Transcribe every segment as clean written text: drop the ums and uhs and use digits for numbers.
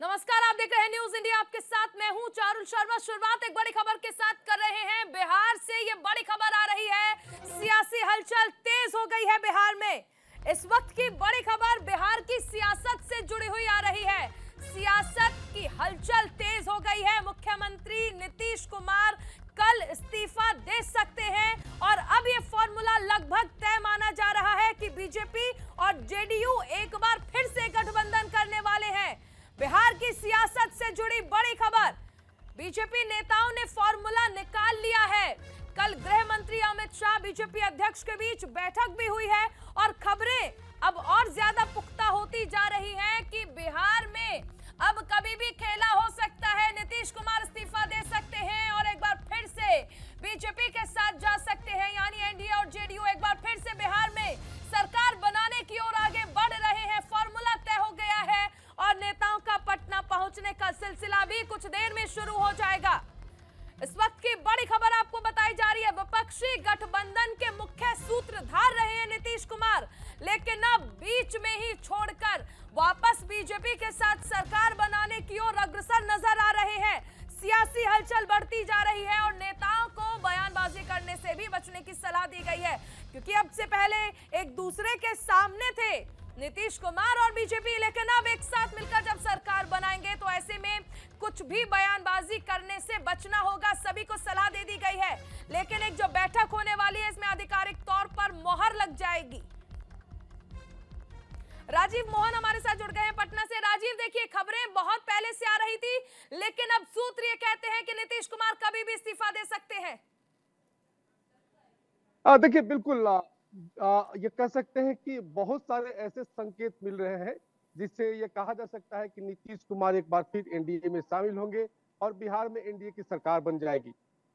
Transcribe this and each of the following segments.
नमस्कार, आप देख रहे हैं न्यूज इंडिया। आपके साथ मैं हूं चारुल शर्मा। शुरुआत एक बड़ी खबर के साथ कर रहे हैं। बिहार से ये बड़ी खबर आ रही है। सियासी हलचल तेज हो गई है बिहार में। इस वक्त की बड़ी खबर बिहार की सियासत से जुड़ी हुई आ रही है। सियासत की हलचल तेज हो गई है। मुख्यमंत्री नीतीश कुमार कल इस्तीफा दे सकते हैं और अब ये फॉर्मूला लगभग तय माना जा रहा है कि बीजेपी और जेडीयू एक बार फिर से गठबंधन करने वाले हैं। बिहार की सियासत से जुड़ी बड़ी खबर। बीजेपी नेताओं ने फॉर्मूला निकाल लिया है। कल गृह मंत्री अमित शाह बीजेपी अध्यक्ष के बीच बैठक भी हुई है और खबरें अब और ज्यादा पुख्ता होती जा रही हैं कि बिहार में अब कभी भी खेला हो सकता है। नीतीश कुमार इस्तीफा दे सकते हैं और एक बार फिर से बीजेपी के साथ जा सकते हैं, यानी एनडीए और जेडीयू एक बार फिर से बिहार में सरकार बनाने की ओर आगे बढ़ रहे हैं। फॉर्मूला तय हो गया है और नेताओं का पटना पहुंचने का सिलसिला भी कुछ देर में शुरू हो जाएगा। इस वक्त की बड़ी खबर आपको बताई जा रही है। विपक्षी गठबंधन के मुख्य सूत्रधार रहे हैं नीतीश कुमार, लेकिन अब बीच में ही छोड़कर वापस बीजेपी के साथ सरकार बनाने की ओर अग्रसर नजर आ रहे हैं। सियासी हलचल बढ़ती जा रही है और नेताओं को बयानबाजी करने से भी बचने की सलाह दी गई है, क्योंकि अब से पहले एक दूसरे के सामने थे नीतीश कुमार और बीजेपी, लेकिन अब एक साथ मिलकर जब सरकार बनाएंगे तो ऐसे में कुछ भी बयानबाजी करने से बचना होगा। सभी को सलाह दे दी गई है, लेकिन एक जो बैठक होने वाली है इसमें आधिकारिक तौर पर मोहर लग जाएगी। राजीव मोहन हमारे साथ जुड़ गए हैं पटना से। राजीव, देखिए खबरें बहुत पहले से आ रही थी, लेकिन अब सूत्र ये कहते हैं कि नीतीश कुमार कभी भी इस्तीफा दे सकते हैं। देखिए बिल्कुल ये कह सकते हैं कि बहुत सारे ऐसे संकेत मिल रहे हैं जिससे ये कहा जा सकता है कि नीतीश कुमार एक बार फिर एनडीए में शामिल होंगे और बिहार में एनडीए की सरकार बन जाएगी।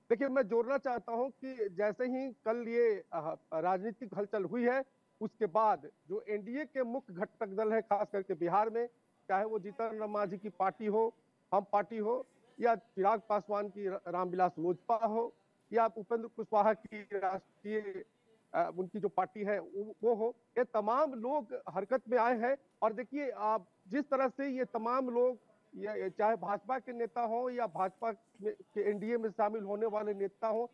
देखिए मैं जोड़ना चाहता हूं कि जैसे ही कल ये राजनीतिक हलचल हुई है, उसके बाद जो एनडीए के मुख्य घटक दल है खास करके बिहार में, चाहे वो जीतन राम मांझी की पार्टी हो, हम पार्टी हो, या चिराग पासवान की रामविलास लोजपा हो, या उपेंद्र कुशवाहा की राष्ट्रीय उनकी जो पार्टी है वो हो, ये तमाम लोग हरकत में आए हैं। और देखिए आप जिस तरह से ये तमाम लोग, ये चाहे भाजपा के नेता हो या भाजपा के एनडीए में शामिल होने वाले नेता हो,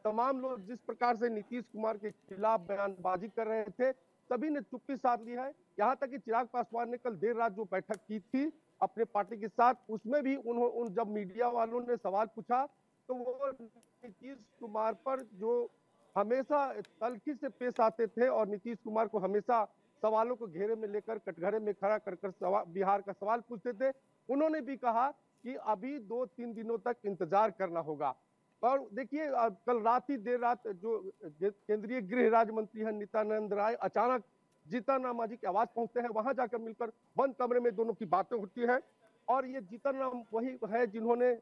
तमाम लोग जिस प्रकार से नीतीश कुमार के खिलाफ बयानबाजी कर रहे थे, सभी ने चुप्पी साध ली है। यहाँ तक कि चिराग पासवान ने कल देर रात जो बैठक की थी अपने पार्टी के साथ, उसमें भी उन्होंने जब मीडिया वालों ने सवाल पूछा तो वो नीतीश कुमार पर जो हमेशा तल्खी से पेश आते थे और नीतीश कुमार को हमेशा सवालों को घेरे में लेकर कटघरे में खड़ा कर बिहार का सवाल पूछते थे, उन्होंने भी कहा कि अभी 2-3 दिनों तक इंतजार करना होगा। और देखिए कल रात ही देर रात जो केंद्रीय गृह राज्य मंत्री है नित्यानंद राय अचानक जीतन राम मांझी के आवास पहुंचते हैं, वहां जाकर मिलकर बंद कमरे में दोनों की बातें होती है। और ये जीतन राम वही है जिन्होंने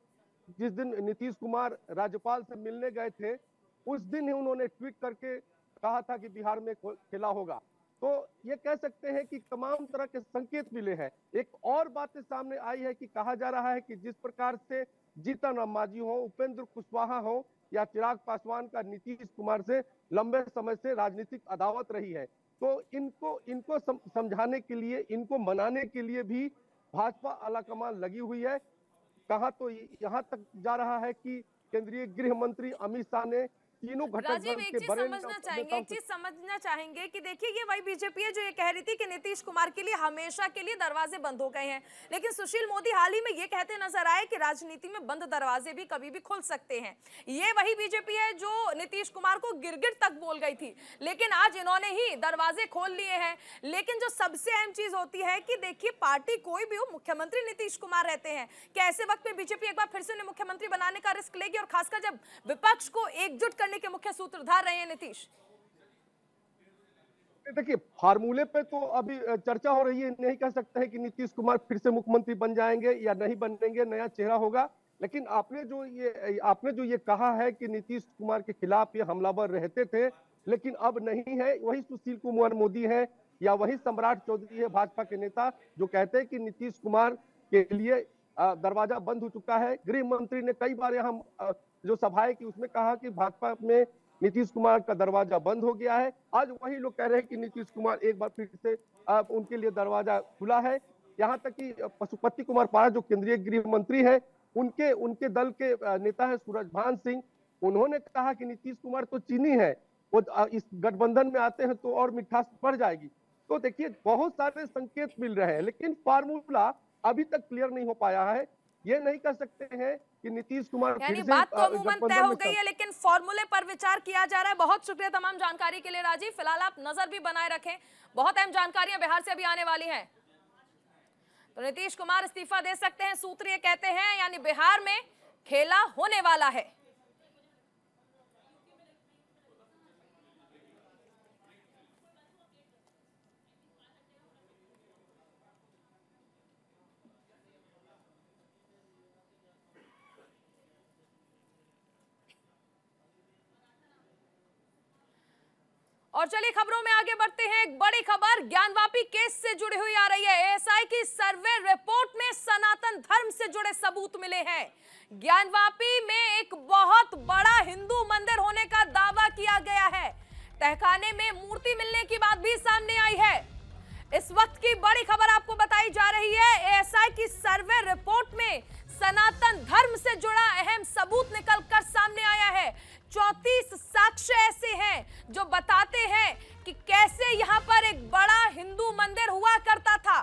जिस दिन नीतीश कुमार राज्यपाल से मिलने गए थे, उस दिन ही उन्होंने ट्वीट करके कहा था कि बिहार में खेला होगा। तो ये कह सकते हैं कि तमाम तरह के संकेत मिले हैं। एक और बात सामने आई है कि कहा जा रहा है कि जिस प्रकार से जीतन राम मांझी हो, उपेंद्र कुशवाहा हो या चिराग पासवान का नीतीश कुमार से लंबे समय से राजनीतिक अदावत रही है, तो इनको समझाने के लिए, इनको मनाने के लिए भी भाजपा आलाकमान लगी हुई है। कहा तो यहाँ तक जा रहा है कि केंद्रीय गृह मंत्री अमित शाह ने तीनों घटक राजीव, दल के बड़े एक चीज समझना चाहेंगे कि देखिए ये वही बीजेपी है जो ये कह रही थी कि नीतीश कुमार के लिए हमेशा के लिए दरवाजे बंद हो गए हैं, लेकिन सुशील मोदी हाल ही में ये कहते नजर आए कि राजनीति में बंद दरवाजे भी कभी भी खुल सकते हैं। ये वही बीजेपी है जो नीतीश कुमार को गिरगिट तक बोल गई थी, लेकिन आज इन्होंने ही दरवाजे खोल लिए हैं। लेकिन जो सबसे अहम चीज होती है कि देखिए पार्टी कोई भी हो, मुख्यमंत्री नीतीश कुमार रहते हैं, कि ऐसे वक्त में बीजेपी एक बार फिर से उन्हें मुख्यमंत्री बनाने का रिस्क लेगी, और खासकर जब विपक्ष को एकजुट करने के मुख्य सूत्रधार रहे हैं नीतीश। देखिए फार्मूले पे तो अभी चर्चा हो रही है, नहीं कह सकते हैं कि नीतीश कुमार फिर से मुख्यमंत्री बन जाएंगे या नहीं बनेंगे, नया चेहरा होगा। लेकिन आपने जो ये कहा है कि नीतीश कुमार के खिलाफ ये हमलावर रहते थे लेकिन अब नहीं है, वही सुशील कुमार मोदी है या वही सम्राट चौधरी है भाजपा के नेता जो कहते हैं कि नीतीश कुमार के लिए दरवाजा बंद हो चुका है। गृह मंत्री ने कई बार यहाँ जो सभाएं की उसमें कहा कि भाजपा में नीतीश कुमार का दरवाजा बंद हो गया है। आज वही लोग कह रहे हैं कि नीतीश कुमार एक बार फिर से उनके लिए दरवाजा खुला है। यहाँ तक कि पशुपति कुमार पारस जो केंद्रीय गृह मंत्री है, उनके उनके दल के नेता है सूरजभान सिंह, उन्होंने कहा कि नीतीश कुमार तो चीनी है, वो इस गठबंधन में आते हैं तो और मिठास बढ़ जाएगी। तो देखिए बहुत सारे संकेत मिल रहे हैं, लेकिन फार्मूला अभी तक क्लियर नहीं हो पाया है। ये नहीं कर सकते हैं कि नीतीश कुमार यानी फिर से बात तो अमूमन तय हो गई गठबंधन है, लेकिन फॉर्मूले पर विचार किया जा रहा है। बहुत शुक्रिया तमाम जानकारी के लिए राजीव। फिलहाल आप नजर भी बनाए रखें, बहुत अहम जानकारियां बिहार से अभी आने वाली हैं। तो नीतीश कुमार इस्तीफा दे सकते हैं, सूत्र ये कहते हैं, यानी बिहार में खेला होने वाला है। और चलिए खबरों में आगे बढ़ते हैं। एक बड़ी खबर ज्ञानवापी केस से जुड़ी हुई आ रही है। एएसआई की सर्वे रिपोर्ट में सनातन धर्म से जुड़े सबूत मिले हैं। ज्ञानवापी में एक बहुत बड़ा हिंदू मंदिर होने का दावा किया गया है। तहखाने में मूर्ति मिलने की बात भी सामने आई है। इस वक्त की बड़ी खबर आपको बताई जा रही है। एएसआई की सर्वे रिपोर्ट में सनातन धर्म से जुड़ा अहम सबूत निकलकर सामने आया है। 34 साक्ष्य ऐसे हैं जो बताते हैं कि कैसे यहां पर एक बड़ा हिंदू मंदिर हुआ करता था।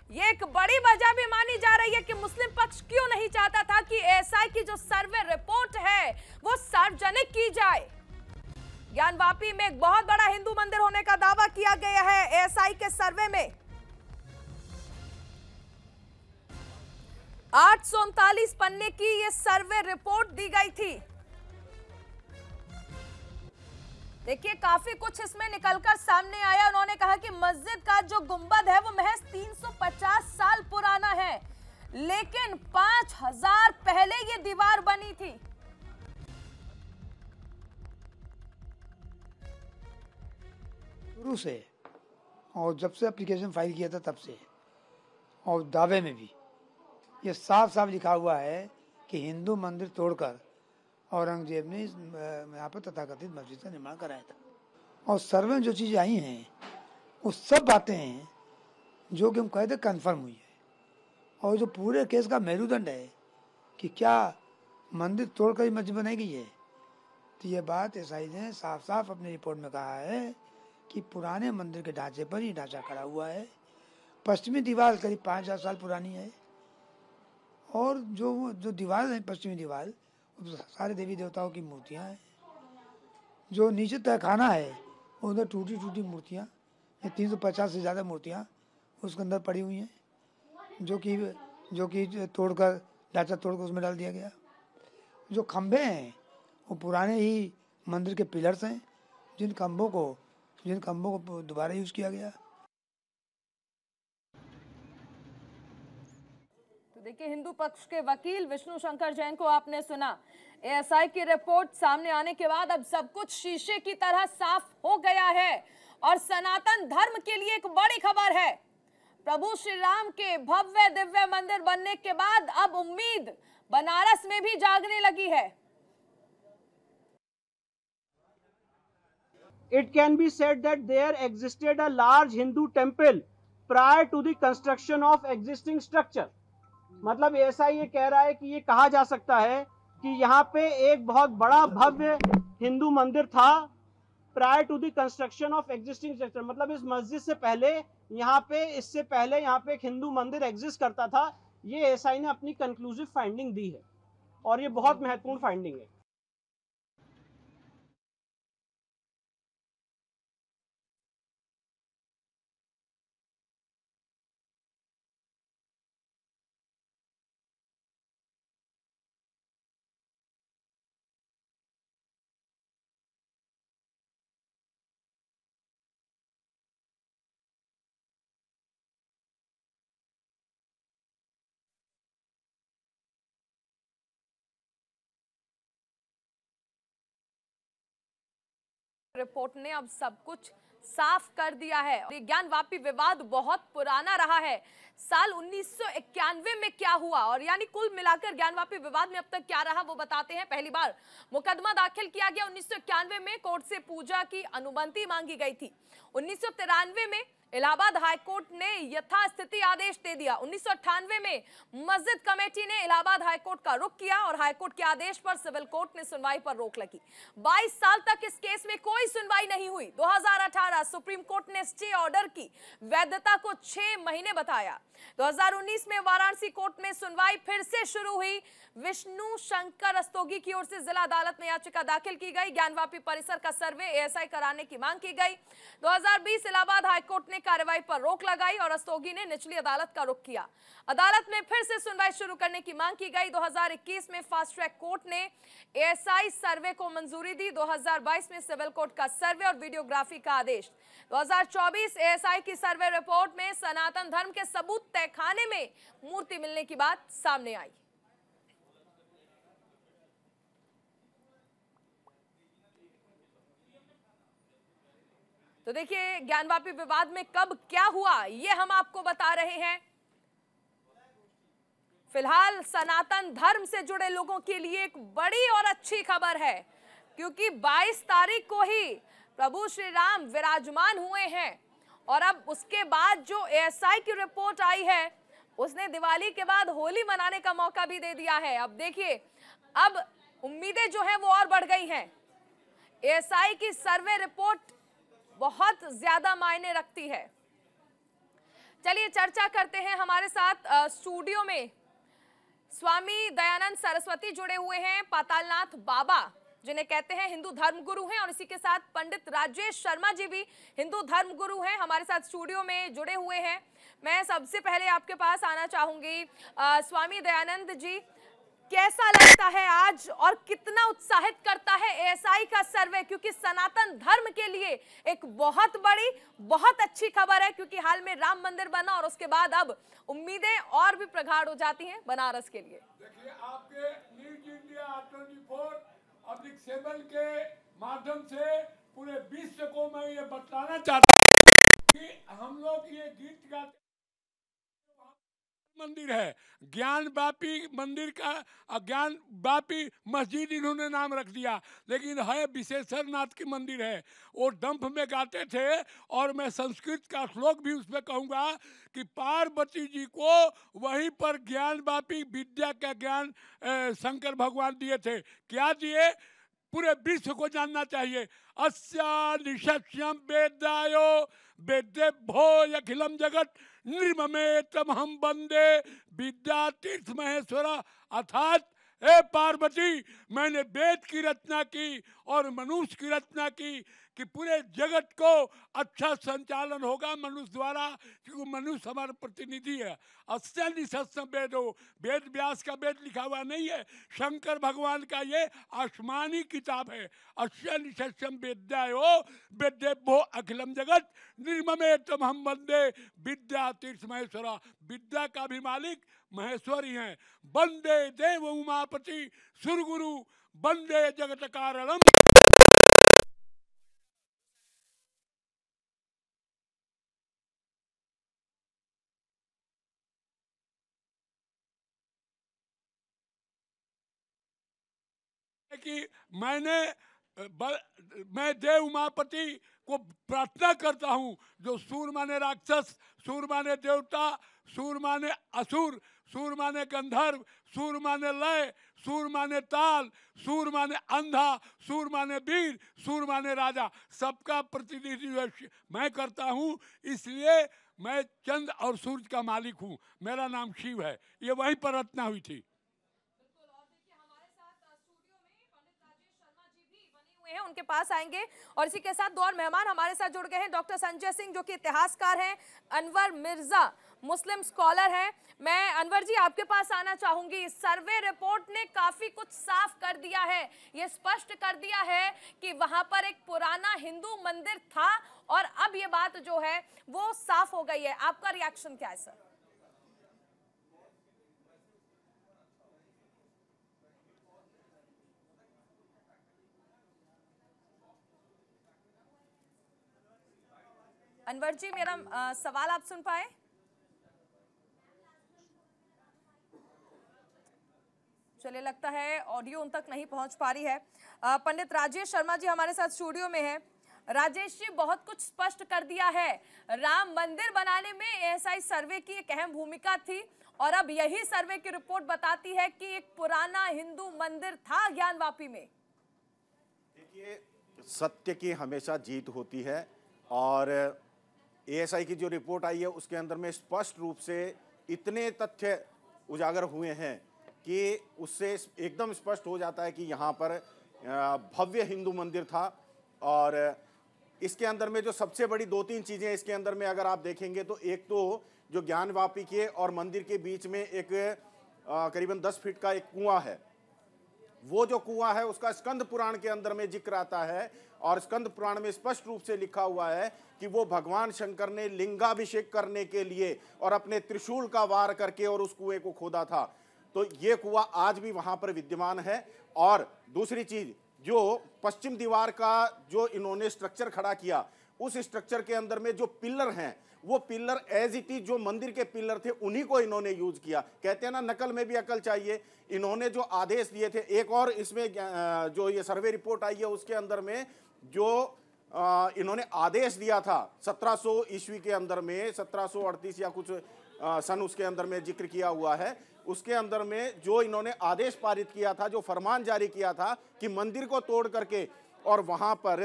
यह एक बड़ी वजह भी मानी जा रही है कि मुस्लिम पक्ष क्यों नहीं चाहता था कि एएसआई की जो सर्वे रिपोर्ट है वो सार्वजनिक की जाए। ज्ञानवापी में एक बहुत बड़ा हिंदू मंदिर होने का दावा किया गया है एएसआई के सर्वे में। 839 पन्ने की ये सर्वे रिपोर्ट दी गई थी। देखिए काफी कुछ इसमें निकलकर सामने आया। उन्होंने कहा कि मस्जिद का जो गुंबद है वो महज 350 साल पुराना है, लेकिन 5000 पहले ये दीवार बनी थी। शुरू से, और जब से एप्लीकेशन फाइल किया था तब से, और दावे में भी ये साफ साफ लिखा हुआ है कि हिंदू मंदिर तोड़कर औरंगजेब ने यहाँ पर तथाकथित मस्जिद का निर्माण कराया था। और सर्वे में जो चीज़ें आई हैं वो सब बातें हैं जो कि हम कहते कन्फर्म हुई है। और जो पूरे केस का मेरुदंड है कि क्या मंदिर तोड़कर ही मस्जिद बनाई गई है, तो ये बात एएसआई ने साफ साफ अपनी रिपोर्ट में कहा है कि पुराने मंदिर के ढांचे पर ही ढांचा खड़ा हुआ है। पश्चिमी दीवार करीब 5000 साल पुरानी है, और जो दीवार है पश्चिमी दीवार सारे देवी देवताओं की मूर्तियां हैं। जो नीचे तहखाना है उधर टूटी टूटी मूर्तियां, ये 350 से ज़्यादा मूर्तियां उसके अंदर पड़ी हुई हैं, जो कि तोड़कर ढांचा तोड़कर उसमें डाल दिया गया। जो खंभे हैं वो पुराने ही मंदिर के पिलर्स हैं, जिन खंभों को दोबारा यूज किया गया। देखिए हिंदू पक्ष के वकील विष्णु शंकर जैन को आपने सुना। एएसआई की रिपोर्ट सामने आने के बाद अब सब कुछ शीशे की तरह साफ हो गया है और सनातन धर्म के लिए एक बड़ी खबर है। प्रभु श्री राम के भव्य दिव्य मंदिर बनने के बाद अब उम्मीद बनारस में भी जागने लगी है। It can be said that there existed a large Hindu temple prior to the construction of existing structure. मतलब ऐसा ये कह रहा है कि ये कहा जा सकता है कि यहाँ पे एक बहुत बड़ा भव्य हिंदू मंदिर था prior to the construction of existing structure. मतलब इस मस्जिद से पहले इससे पहले यहाँ पे एक हिंदू मंदिर एग्जिस्ट करता था। ये एएसआई ने अपनी कंक्लूसिव फाइंडिंग दी है और ये बहुत महत्वपूर्ण फाइंडिंग है। रिपोर्ट ने अब सब कुछ साफ कर दिया है। ज्ञानवापी विवाद बहुत पुराना रहा है। साल 1991 में क्या हुआ और यानी कुल मिलाकर ज्ञानवापी विवाद में अब तक क्या रहा वो बताते हैं। पहली बार मुकदमा दाखिल किया गया 1991 में, कोर्ट से पूजा की अनुमति मांगी गई थी। 1993 में इलाहाबाद हाईकोर्ट ने यथास्थिति आदेश दे दिया। 1998 में मस्जिद कमेटी ने इलाहाबाद हाईकोर्ट का रुख किया और हाईकोर्ट के आदेश पर सिविल कोर्ट ने सुनवाई पर रोक लगी। 22 साल तक इस केस में कोई सुनवाई नहीं हुई। 2018 सुप्रीम कोर्ट ने स्टे ऑर्डर की वैधता को 6 महीने बताया। 2019 में वाराणसी कोर्ट में सुनवाई फिर से शुरू हुई। विष्णु शंकर रस्तोगी की ओर से जिला अदालत में याचिका दाखिल की गई। ज्ञानवापी परिसर का सर्वे एएसआई कराने की मांग की गई। 2020 इलाहाबाद हाईकोर्ट ने कार्रवाई पर रोक लगाई और रस्तोगी ने निचली अदालत का रुख किया। अदालत में फिर से सुनवाई शुरू करने की मांग की गई। 2021 में फास्ट ट्रैक कोर्ट ने एएसआई सर्वे को मंजूरी दी। 2022 में सिविल कोर्ट का सर्वे और वीडियोग्राफी का आदेश। 2024 एएसआई की सर्वे रिपोर्ट में सनातन धर्म के सबूत तहखाने में मूर्ति मिलने की बात सामने आई। तो देखिए, ज्ञानवापी विवाद में कब क्या हुआ ये हम आपको बता रहे हैं। फिलहाल सनातन धर्म से जुड़े लोगों के लिए एक बड़ी और अच्छी खबर है, क्योंकि 22 तारीख को ही प्रभु श्री राम विराजमान हुए हैं और अब उसके बाद जो एएसआई की रिपोर्ट आई है उसने दिवाली के बाद होली मनाने का मौका भी दे दिया है। अब देखिए, अब उम्मीदें जो हैं वो और बढ़ गई हैं। एएसआई की सर्वे रिपोर्ट बहुत ज्यादा मायने रखती है। चलिए चर्चा करते हैं। हमारे साथ स्टूडियो में स्वामी दयानंद सरस्वती जुड़े हुए हैं, पातालनाथ बाबा जिन्हें कहते हैं हिंदू धर्म गुरु हैं, और इसी के साथ पंडित राजेश शर्मा जी भी हिंदू धर्म गुरु हैं, हमारे साथ स्टूडियो में जुड़े हुए हैं। मैं सबसे पहले आपके पास आना चाहूंगी स्वामी दयानंद जी, कैसा लगता है आज और कितना उत्साहित करता है एएसआई का सर्वे, क्योंकि सनातन धर्म के लिए एक बहुत बड़ी बहुत अच्छी खबर है, क्योंकि हाल में राम मंदिर बना और उसके बाद अब उम्मीदें और भी प्रगाढ़ हो जाती हैं बनारस के लिए। देखिए, आपके न्यूज इंडिया 24/7 के माध्यम से पूरे विश्व को मैं ये बताना चाहता हूँ कि हम लोग ये गीत गाते मंदिर है, ज्ञानवापी मंदिर का ज्ञानवापी मस्जिद इन्होंने नाम रख दिया, लेकिन है विशेषरनाथ की मंदिर है। वो डंफ में गाते थे और मैं संस्कृत का श्लोक भी उसमें कहूँगा कि पार्वती जी को वहीं पर ज्ञानवापी विद्या का ज्ञान शंकर भगवान दिए थे। क्या दिए? पूरे विश्व को जानना चाहिए। अस्या निशस्यम वेदायो वेदे भो अखिलम जगत निर्ममेतम हम वंदे विद्या तीर्थ महेश्वर। अर्थात हे पार्वती, मैंने वेद की रचना की और मनुष्य की रचना की कि पूरे जगत को अच्छा संचालन होगा मनुष्य द्वारा, क्योंकि मनुष्य हमारा प्रतिनिधि है। अस्या निशस्यम वेदो, वेद व्यास का वेद लिखा हुआ नहीं है, शंकर भगवान का ये आसमानी किताब है। अस्या निशस्यम वेद्यायो वेद्येभ्यो अखिलम जगत निर्ममेतम हम वंदे विद्या तीर्थ महेश्वर। विद्या का भी मालिक महेश्वर ही हैं। वंदे देव उमापति सुरगुरु वंदे जगत कारणम। कि मैं देव उमापति को प्रार्थना करता हूँ, जो सूर माने राक्षस, सूर माने देवता, सूर माने असुर, सूर माने गंधर्व, सूर माने लय, सूर माने ताल, सूर माने अंधा, सूर माने वीर, सूर माने राजा, सबका प्रतिनिधित्व मैं करता हूँ। इसलिए मैं चंद्र और सूर्य का मालिक हूँ। मेरा नाम शिव है। ये वहीं पर रचना हुई थी। हैं, उनके पास आएंगे, और इसी के साथ दो और मेहमान हमारे साथ जुड़ गए हैं। डॉक्टर संजय सिंह जो कि इतिहासकार हैं, अनवर मिर्जा मुस्लिम स्कॉलर हैं। मैं अनवर जी आपके पास आना चाहूंगी। सर्वे रिपोर्ट ने काफी कुछ साफ कर दिया है, ये स्पष्ट कर दिया है कि वहां पर एक पुराना हिंदू मंदिर था और अब ये बात जो है वो साफ हो गई है। आपका रिएक्शन क्या है सर? अनवर जी, मेरा सवाल आप सुन पाए? चलिए, लगता है ऑडियो उन तक नहीं पहुंच पा रही है। पंडित राजेश शर्मा जी हमारे साथ स्टूडियो में है। राजेश जी, बहुत कुछ स्पष्ट कर दिया है। राम मंदिर बनाने में एएसआई सर्वे की एक अहम भूमिका थी और अब यही सर्वे की रिपोर्ट बताती है कि एक पुराना हिंदू मंदिर था ज्ञानवापी में। देखिए, सत्य की हमेशा जीत होती है और एएसआई की जो रिपोर्ट आई है उसके अंदर में स्पष्ट रूप से इतने तथ्य उजागर हुए हैं कि उससे एकदम स्पष्ट हो जाता है कि यहाँ पर भव्य हिंदू मंदिर था। और इसके अंदर में जो सबसे बड़ी 2-3 चीज़ें इसके अंदर में अगर आप देखेंगे तो एक तो जो ज्ञानवापी के और मंदिर के बीच में एक करीबन 10 फीट का एक कुआं है। वो जो कुआं है उसका स्कंद पुराण के अंदर में जिक्र आता है और स्कंद पुराण में स्पष्ट रूप से लिखा हुआ है कि वो भगवान शंकर ने लिंगाभिषेक करने के लिए और अपने त्रिशूल का वार करके और उस कुएं को खोदा था। तो ये कुआं आज भी वहां पर विद्यमान है। और दूसरी चीज, जो पश्चिम दीवार का जो इन्होंने स्ट्रक्चर खड़ा किया, उस स्ट्रक्चर के अंदर में जो पिलर हैं वो पिलर एज इट इज जो मंदिर के पिलर थे उन्हीं को इन्होंने यूज किया। कहते हैं ना, नकल में भी अकल चाहिए। इन्होंने जो आदेश दिए थे, एक और इसमें जो ये सर्वे रिपोर्ट आई है उसके अंदर में जो इन्होंने आदेश दिया था 1700 ईस्वी के अंदर में, 1738 या कुछ सन उसके अंदर में जिक्र किया हुआ है। उसके अंदर में जो इन्होंने आदेश पारित किया था, जो फरमान जारी किया था कि मंदिर को तोड़ करके और वहां पर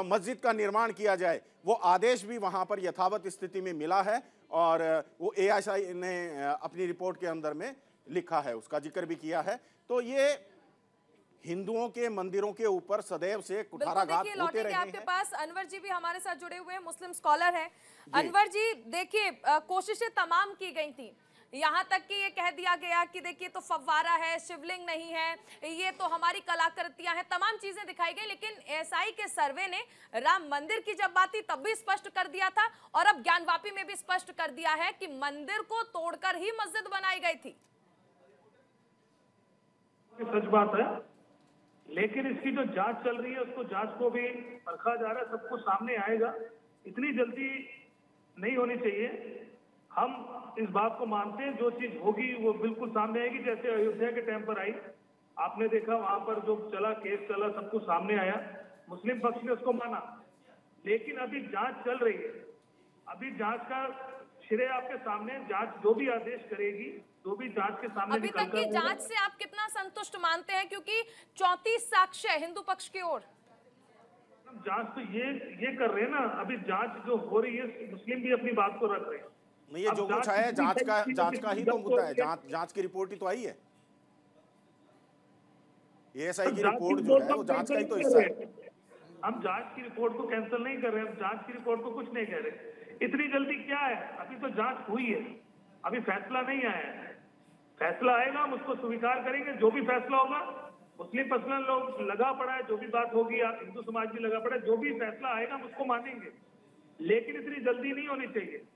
मस्जिद का निर्माण किया जाए, वो आदेश भी वहां पर यथावत स्थिति में मिला है और वो एएसआई ने अपनी रिपोर्ट के अंदर में लिखा है, उसका जिक्र भी किया है। तो ये हिंदुओं के मंदिरों के ऊपर सदैव से कुठाराघात होते रहे हैं। आपके पास अनवर जी भी हमारे साथ जुड़े हुए हैं, मुस्लिम स्कॉलर हैं। अनवर जी, देखिए, कोशिशें तमाम की गई थी, यहाँ तक कि ये कह दिया गया कि देखिए तो फव्वारा है, शिवलिंग नहीं है, ये तो हमारी कलाकृतियां हैं, तमाम चीजें दिखाई गई। लेकिन एएसआई के सर्वे ने राम मंदिर की जब बात थी तब भी स्पष्ट कर दिया था और अब ज्ञानवापी में भी स्पष्ट कर दिया है कि मंदिर को तोड़कर ही मस्जिद बनाई गई थी। सच बात है, लेकिन इसकी जो जांच चल रही है उसको जांच को भी परखा जा रहा है, सब कुछ सामने आएगा। इतनी जल्दी नहीं होनी चाहिए। हम इस बात को मानते हैं, जो चीज होगी वो बिल्कुल सामने आएगी। जैसे अयोध्या के टाइम पर आई, आपने देखा वहां पर जो चला, केस चला, सब कुछ सामने आया, मुस्लिम पक्ष ने उसको माना। लेकिन अभी जांच चल रही है, अभी जांच का श्रेय आपके सामने, जांच जो भी आदेश करेगी, जो भी जांच के सामने अभी तक की जांच से आप कितना संतुष्ट मानते हैं, क्योंकि 34 साक्ष्य है हिंदू पक्ष की ओर? जांच तो ये कर रहे हैं ना, अभी जांच जो हो रही है मुस्लिम भी अपनी बात को रख रहे हैं। नहीं, ये जो कुछ आया है जांच का ही तो मुद्दा है। जांच की रिपोर्ट ही तो आई है, एएसआई की रिपोर्ट जो है वो जांच का ही तो हिस्सा है। हम जांच की रिपोर्ट को कैंसिल नहीं कर रहे, हम जांच की रिपोर्ट को कुछ नहीं कह रहे। इतनी जल्दी क्या है, अभी तो जांच हुई है, अभी फैसला नहीं आया है। फैसला आएगा हम उसको स्वीकार करेंगे। जो भी फैसला होगा, मुस्लिम पर्सनल लोग लगा पड़ा है, जो भी बात होगी, हिंदू समाज भी लगा पड़ा है, जो भी फैसला आएगा हम उसको मानेंगे। लेकिन इतनी जल्दी नहीं होनी चाहिए।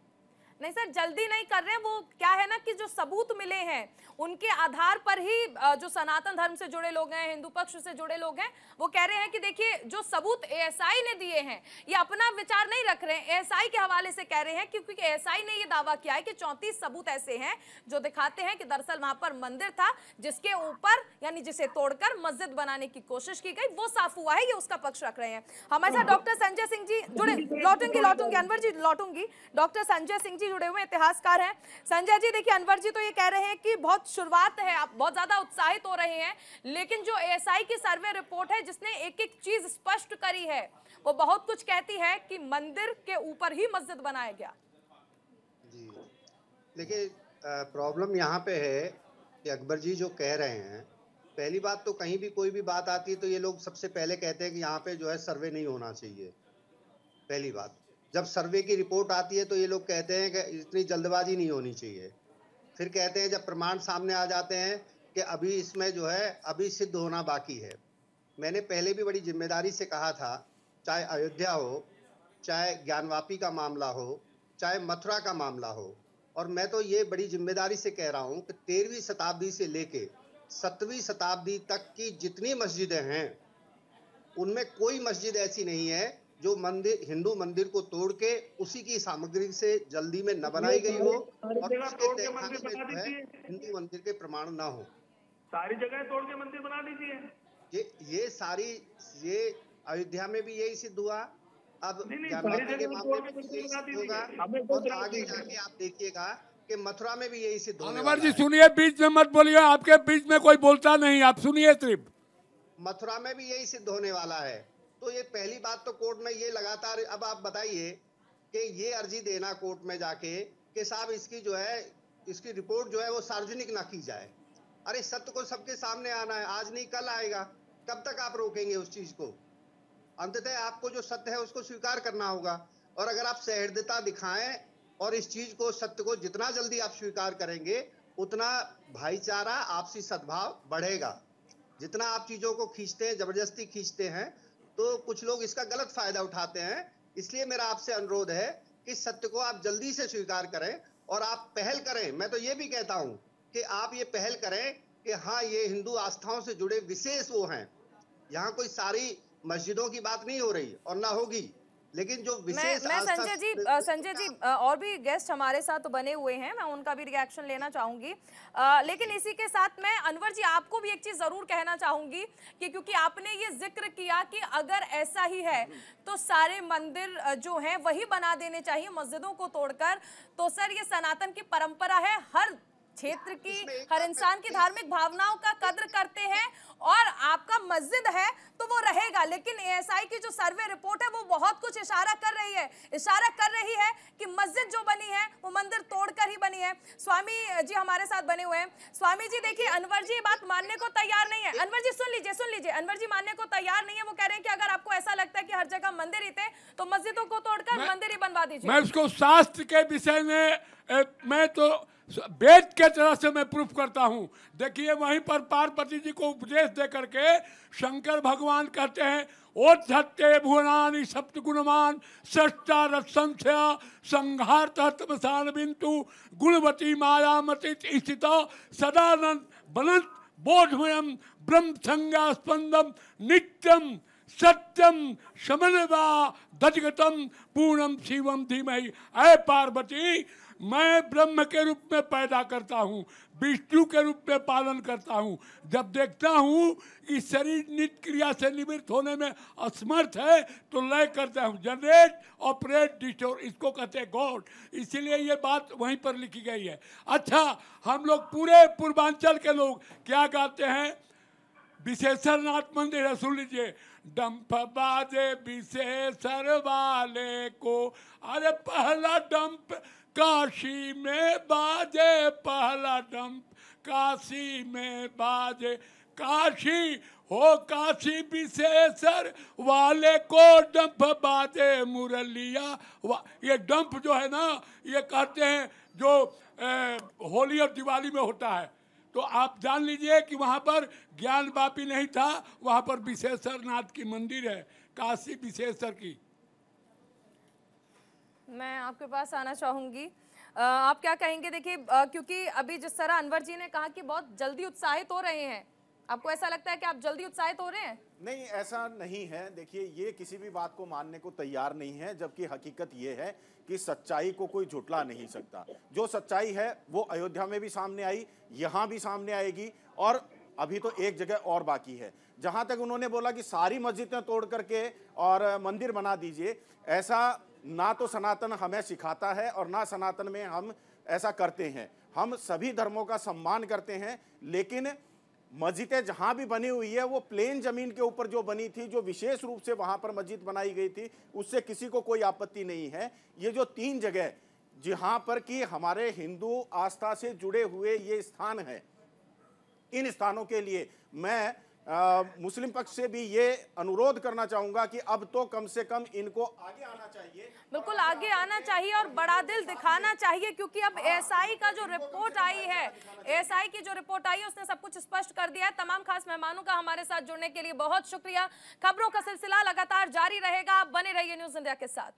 नहीं सर, जल्दी नहीं कर रहे हैं। वो क्या है ना कि जो सबूत मिले हैं उनके आधार पर ही जो सनातन धर्म से जुड़े लोग हैं, हिंदू पक्ष से जुड़े लोग हैं, वो कह रहे हैं कि देखिए जो सबूत एएसआई ने दिए हैं, ये अपना विचार नहीं रख रहे हैं, एएसआई के हवाले से कह रहे हैं, क्योंकि एएसआई ने ये दावा किया है कि 34 सबूत ऐसे हैं जो दिखाते हैं कि दरअसल वहां पर मंदिर था जिसके ऊपर यानी जिसे तोड़कर मस्जिद बनाने की कोशिश की गई, वो साफ हुआ है, ये उसका पक्ष रख रहे हैं। हमारे साथ डॉक्टर संजय सिंह जी जुड़े, लौटूंगी अनवर जी, लौटूंगी। डॉक्टर संजय सिंह जी जुड़े हुए, इतिहासकार हैं। संजय जी, देखिए अनवर जी तो ये कह रहे हैं कि बहुत शुरुआत है, आप बहुत ज्यादा उत्साहित हो रहे हैं, लेकिन जो एएसआई की सर्वे रिपोर्ट है जिसने एक एक चीज स्पष्ट करी है, वो बहुत कुछ कहती है कि मंदिर के ऊपर ही मस्जिद बनाया गया। जी देखिए, प्रॉब्लम यहाँ पे है कि अकबर जी जो कह रहे हैं, पहली बात तो कहीं भी कोई भी बात आती है तो ये लोग सबसे पहले कहते हैं कि यहाँ पे जो है सर्वे नहीं होना चाहिए। पहली बात, जब सर्वे की रिपोर्ट आती है तो ये लोग कहते हैं कि इतनी जल्दबाजी नहीं होनी चाहिए। फिर कहते हैं जब प्रमाण सामने आ जाते हैं कि अभी इसमें जो है अभी सिद्ध होना बाकी है। मैंने पहले भी बड़ी जिम्मेदारी से कहा था, चाहे अयोध्या हो, चाहे ज्ञानवापी का मामला हो, चाहे मथुरा का मामला हो, और मैं तो ये बड़ी जिम्मेदारी से कह रहा हूँ कि 13वीं शताब्दी से लेके 7वीं शताब्दी तक की जितनी मस्जिदें हैं उनमें कोई मस्जिद ऐसी नहीं है जो मंदिर, हिंदू मंदिर को तोड़ के उसी की सामग्री से जल्दी में न बनाई गई हो और उसके तहखाने में जो है हिंदू मंदिर के प्रमाण ना हो। सारी जगह तोड़ के मंदिर बना दीजिए। ये अयोध्या में भी यही सिद्ध हुआ, अब नहीं, ज्ञान सारी बापी के जगह मामले कोर्ट में में भी यही सुनवा सिद्ध होगा, दीजिए, हमें कोई और इतराज आगे नहीं है। जाके आप देखिएगा कि मथुरा में भी यही सिद्ध होने अनवर वाला जी है। सुनिए, बीच में मत बोलिए, आपके बीच में कोई बोलता नहीं, आप सुनिए सिर्फ। मथुरा में भी यही सिद्ध होने वाला है। तो ये पहली बात तो कोर्ट में ये लगातार, अब आप बताइए कि ये अर्जी देना कोर्ट में जाके कि साहब इसकी जो है, इसकी रिपोर्ट जो है वो सार्वजनिक ना की जाए। अरे सत्य को सबके सामने आना है, आज नहीं कल आएगा। कब तक आप रोकेंगे उस चीज को? अंततः आपको जो सत्य है उसको स्वीकार करना होगा, और अगर आप सहृदयता दिखाएं और इस चीज को, सत्य को जितना जल्दी आप स्वीकार करेंगे उतना भाईचारा, आपसी सद्भाव बढ़ेगा। जितना आप चीजों को खींचते हैं, जबरदस्ती खींचते हैं, तो कुछ लोग इसका गलत फायदा उठाते हैं। इसलिए मेरा आपसे अनुरोध है कि सत्य को आप जल्दी से स्वीकार करें और आप पहल करें। मैं तो ये भी कहता हूं कि आप ये पहल करें कि हाँ, ये हिंदू आस्थाओं से जुड़े विशेष वो हैं। यहाँ कोई सारी मस्जिदों की बात नहीं हो रही और ना होगी, लेकिन जो विशेष मैं संजय जी और भी गेस्ट हमारे साथ बने हुए हैं, मैं उनका भी रिएक्शन लेना चाहूंगी। लेकिन इसी के साथ मैं अनवर जी आपको भी एक चीज जरूर कहना चाहूंगी कि क्योंकि आपने ये जिक्र किया कि अगर ऐसा ही है तो सारे मंदिर जो हैं वही बना देने चाहिए मस्जिदों को तोड़कर। तो सर, ये सनातन की परंपरा है, हर क्षेत्र की, हर इंसान की धार्मिक भावनाओं का कद्र करते हैं, और आपका मस्जिद है तो वो रहेगा। लेकिन एएसआई की जो सर्वे रिपोर्ट है वो बहुत कुछ इशारा कर रही है कि मस्जिद जो बनी है वो मंदिर तोड़कर ही बनी है। स्वामी जी हमारे साथ बने हुए हैं। स्वामी जी देखिए, अनवर जी बात मानने को तैयार नहीं है। अनवर जी सुन लीजिए, अनवर जी मानने को तैयार नहीं है। वो कह रहे हैं कि अगर आपको ऐसा लगता है कि हर जगह मंदिर ही थे तो मस्जिदों को तोड़कर मंदिर ही बनवा दीजिए। मैं उसको शास्त्र के विषय में मैं तो वेद के तरह से मैं प्रूफ करता हूं। देखिए, वहीं पर पार्वती जी को उपदेश दे करके शंकर भगवान कहते हैं, ओ धत्ते भुवनानि सप्त गुणमान सष्टा रत्संख्या संहार तमसान बिंतु गुणवती मायामति स्थित सदानंद बनंत बोधमयम ब्रह्म संज्ञा स्पंदम नित्यम सत्यम समन्वा दजगतम पूर्णम शिवम धीमहि। ऐ पार्वती, मैं ब्रह्म के रूप में पैदा करता हूँ, विष्णु के रूप में पालन करता हूँ। जब देखता हूँ कि शरीर नित्य क्रिया से निवृत्त होने में असमर्थ है तो लय करता हूँ। जनरेट, ऑपरेट, डिस्टोर, इसको कहते हैं गॉड। इसीलिए ये बात वहीं पर लिखी गई है। अच्छा, हम लोग पूरे पूर्वांचल के लोग क्या गाते हैं? विशेषरनाथ मंदिर है, सुन लीजिए। डंप बाजे विशेषर वाले को, अरे पहला डंप काशी में बाजे, पहला डंप काशी में बाजे। काशी हो काशी विशेषर वाले को डंप बाजे मुरलिया। ये डंप जो है ना, ये कहते हैं जो होली और दिवाली में होता है। तो आप जान लीजिए कि वहाँ पर ज्ञान वापी नहीं था, वहाँ पर विशेषरनाथ की मंदिर है, काशी विशेषर की। मैं आपके पास आना चाहूंगी, आप क्या कहेंगे? देखिए, क्योंकि अभी जिस तरह अनवर जी ने कहा कि बहुत जल्दी उत्साहित हो रहे हैं, आपको ऐसा लगता है कि आप जल्दी उत्साहित हो रहे हैं? नहीं, ऐसा नहीं है। देखिए, ये किसी भी बात को मानने को तैयार नहीं है, जबकि हकीकत ये है कि सच्चाई को कोई झुठला नहीं सकता। जो सच्चाई है वो अयोध्या में भी सामने आई, यहाँ भी सामने आएगी, और अभी तो एक जगह और बाकी है। जहाँ तक उन्होंने बोला कि सारी मस्जिदें तोड़ करके और मंदिर बना दीजिए, ऐसा ना तो सनातन हमें सिखाता है और ना सनातन में हम ऐसा करते हैं। हम सभी धर्मों का सम्मान करते हैं, लेकिन मस्जिदें जहां भी बनी हुई है वो प्लेन जमीन के ऊपर जो बनी थी, जो विशेष रूप से वहां पर मस्जिद बनाई गई थी, उससे किसी को कोई आपत्ति नहीं है। ये जो 3 जगह जहां पर कि हमारे हिंदू आस्था से जुड़े हुए ये स्थान हैं, इन स्थानों के लिए मैं मुस्लिम पक्ष से भी ये अनुरोध करना चाहूंगा कि अब तो कम से कम इनको आगे आना चाहिए। बिल्कुल आगे आना चाहिए और बड़ा दिल दिखाना चाहिए, क्योंकि अब एएसआई का जो रिपोर्ट आई है, एएसआई की जो रिपोर्ट आई है उसने सब कुछ स्पष्ट कर दिया है। तमाम खास मेहमानों का हमारे साथ जुड़ने के लिए बहुत शुक्रिया। खबरों का सिलसिला लगातार जारी रहेगा, आप बने रहिए न्यूज़ इंडिया के साथ।